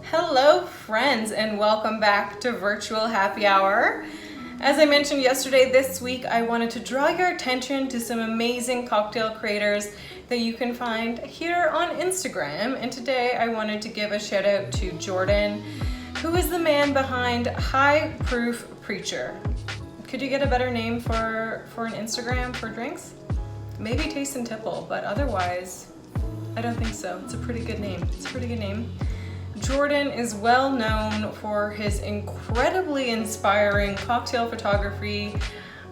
Hello friends, and welcome back to Virtual Happy Hour. As I mentioned yesterday, this week I wanted to draw your attention to some amazing cocktail creators that you can find here on Instagram. And today I wanted to give a shout out to Jordan, who is the man behind High Proof Preacher. Could you get a better name for an Instagram for drinks? Maybe Taste and Tipple, but otherwise, I don't think so. It's a pretty good name. Jordan is well known for his incredibly inspiring cocktail photography.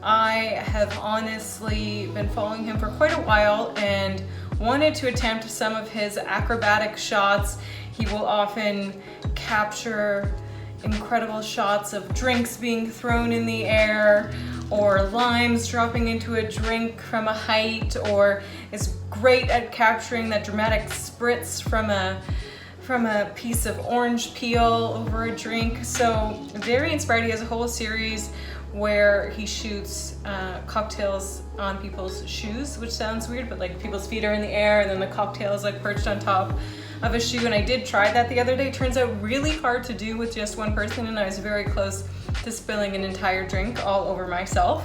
I have honestly been following him for quite a while and wanted to attempt some of his acrobatic shots. He will often capture incredible shots of drinks being thrown in the air or limes dropping into a drink from a height, or is great at capturing that dramatic spritz from a piece of orange peel over a drink. So very inspired. He has a whole series where he shoots cocktails on people's shoes, which sounds weird, but like people's feet are in the air and then the cocktail is like perched on top of a shoe. And I did try that the other day. It turns out really hard to do with just one person, and I was very close to spilling an entire drink all over myself.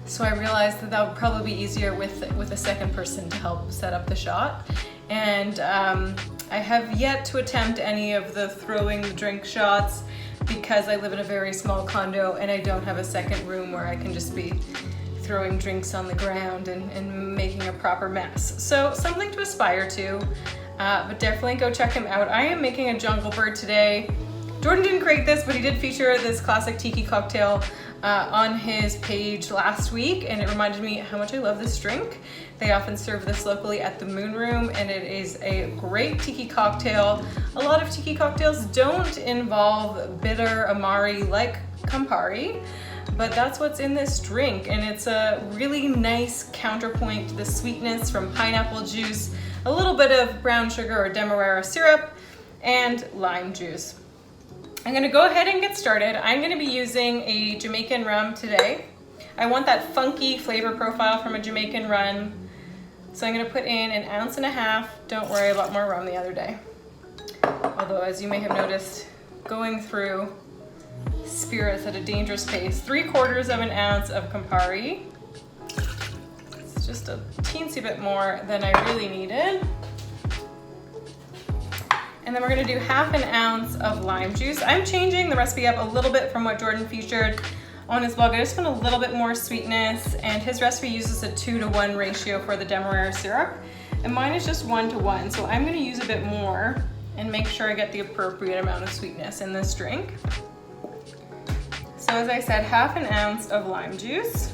So I realized that would probably be easier with a second person to help set up the shot. And I have yet to attempt any of the throwing the drink shots because I live in a very small condo and I don't have a second room where I can just be throwing drinks on the ground and making a proper mess. So something to aspire to, but definitely go check him out. I am making a Jungle Bird today. Jordan didn't create this, but he did feature this classic Tiki cocktail on his page last week, and it reminded me how much I love this drink. They often serve this locally at the Moon Room, and it is a great Tiki cocktail. A lot of Tiki cocktails don't involve bitter amari like Campari, but that's what's in this drink, and it's a really nice counterpoint to the sweetness from pineapple juice, a little bit of brown sugar or demerara syrup, and lime juice. I'm gonna go ahead and get started. I'm gonna be using a Jamaican rum today. I want that funky flavor profile from a Jamaican rum. So I'm gonna put in 1.5 ounces. Don't worry about more rum the other day. Although, as you may have noticed, going through spirits at a dangerous pace. 3/4 ounce of Campari. It's just a teensy bit more than I really needed. And then we're gonna do 1/2 ounce of lime juice. I'm changing the recipe up a little bit from what Jordan featured on his blog. I just want a little bit more sweetness, and his recipe uses a 2-to-1 ratio for the demerara syrup, and mine is just 1-to-1. So I'm gonna use a bit more and make sure I get the appropriate amount of sweetness in this drink. So as I said, 1/2 ounce of lime juice,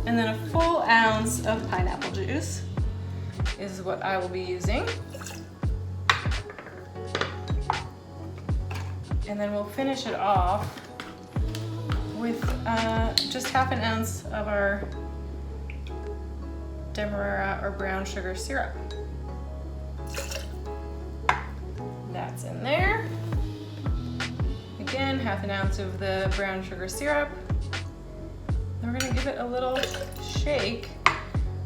and then a full ounce of pineapple juice is what I will be using. And then we'll finish it off with just 1/2 ounce of our demerara or brown sugar syrup. That's in there. Again, 1/2 ounce of the brown sugar syrup. Then we're gonna give it a little shake.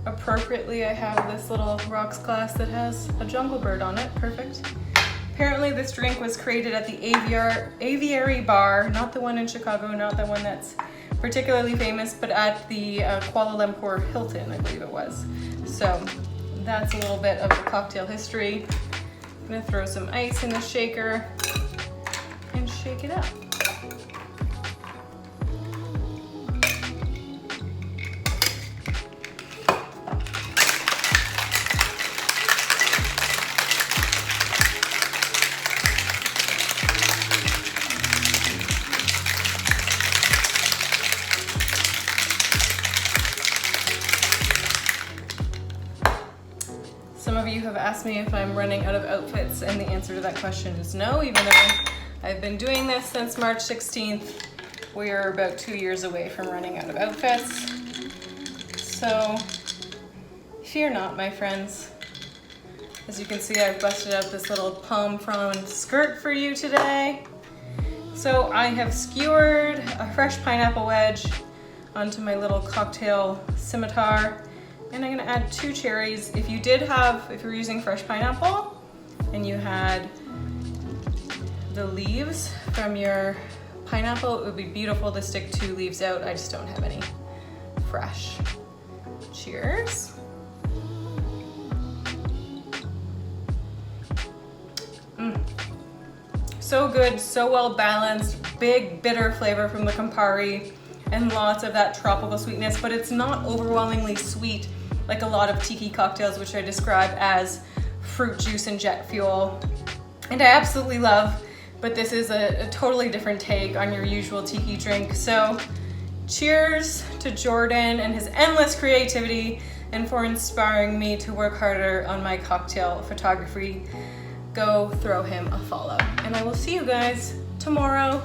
Appropriately, I have this little rocks glass that has a Jungle Bird on it. Perfect. Apparently this drink was created at the Aviary Bar, not the one in Chicago, not the one that's particularly famous, but at the Kuala Lumpur Hilton, I believe it was. So that's a little bit of the cocktail history. I'm gonna throw some ice in the shaker and shake it up. Some of you have asked me if I'm running out of outfits, and the answer to that question is no, even though I've been doing this since March 16th. We are about 2 years away from running out of outfits. So fear not, my friends. As you can see, I've busted out this little palm frond skirt for you today. So I have skewered a fresh pineapple wedge onto my little cocktail scimitar, And I'm gonna add 2 cherries. If you're using fresh pineapple and you had the leaves from your pineapple, it would be beautiful to stick 2 leaves out. I just don't have any fresh. Cheers. So good, so well balanced, big bitter flavor from the Campari and lots of that tropical sweetness, but it's not overwhelmingly sweet like a lot of tiki cocktails, which I describe as fruit juice and jet fuel. And I absolutely love, but this is a totally different take on your usual tiki drink. So cheers to Jordan and his endless creativity and for inspiring me to work harder on my cocktail photography. Go throw him a follow. And I will see you guys tomorrow.